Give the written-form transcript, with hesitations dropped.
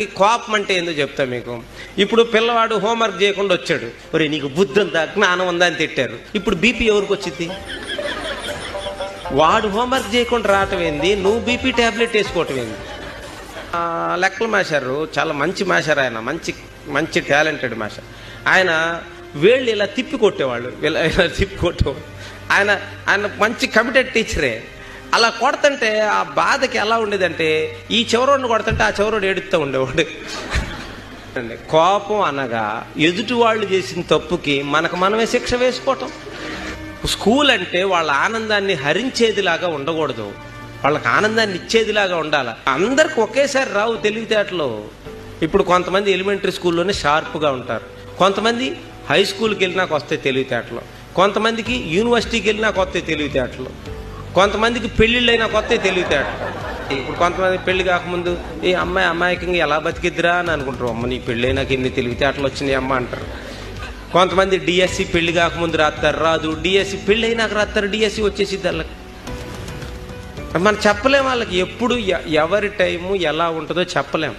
కోపం అంటే ఏందో చెప్తా మీకు. ఇప్పుడు పిల్లవాడు హోంవర్క్ చేయకుండా వచ్చాడు, ఒరే నీకు బుద్ధి ఉందా జ్ఞానం ఉందా అని తిట్టారు. ఇప్పుడు బీపీ ఎవరికి వచ్చింది? వాడు హోంవర్క్ చేయకుండా రావటం ఏంది, నువ్వు బీపీ ట్యాబ్లెట్ వేసుకోవటం ఏంది? లెక్కల మాస్టారు చాలా మంచి మాస్టర్, ఆయన మంచి మంచి టాలెంటెడ్ మాస్టర్. ఆయన వేళ్ళు ఇలా తిప్పి కొట్టేవాళ్ళు, ఇలా తిప్పి కొట్టేవాళ్ళు. ఆయన ఆయన మంచి కమిటెడ్ టీచరే. అలా కొడుతుంటే ఆ బాధకి ఎలా ఉండేదంటే, ఈ చివరోడిని కొడుతుంటే ఆ చివరోడు ఏడుస్తూ ఉండేవాడు. కోపం అనగా ఎదుటి వాళ్ళు చేసిన తప్పుకి మనకు మనమే శిక్ష వేసుకోవటం. స్కూల్ అంటే వాళ్ళ ఆనందాన్ని హరించేదిలాగా ఉండకూడదు, వాళ్ళకి ఆనందాన్ని ఇచ్చేదిలాగా ఉండాలి. అందరికి ఒకేసారి రావు తెలివితేటలు. ఇప్పుడు కొంతమంది ఎలిమెంటరీ స్కూల్లోనే షార్ప్గా ఉంటారు, కొంతమంది హై స్కూల్కి వెళ్ళినాక వస్తాయి తెలివితేటలు, కొంతమందికి యూనివర్సిటీకి వెళ్ళినాక వస్తాయి తెలివితేటలు, కొంతమందికి పెళ్ళిళ్ళైనా కొత్త తెలివితేటలు. ఇప్పుడు కొంతమంది పెళ్లి కాకముందు ఈ అమ్మాయి అమాయకంగా ఎలా బతికిద్దిరా అని అనుకుంటారు. అమ్మ నీ పెళ్ళైనాక ఎన్ని తెలివితేటలు వచ్చినాయి అమ్మ అంటారు. కొంతమంది డిఎస్సి పెళ్లి కాకముందు రాస్తారు, రాదు. డిఎస్సి పెళ్ళి అయినాక రాస్తారు, డిఎస్సి వచ్చేసిద్ది వాళ్ళకి. మనం చెప్పలేం వాళ్ళకి ఎప్పుడు ఎవరి టైము ఎలా ఉంటుందో చెప్పలేం.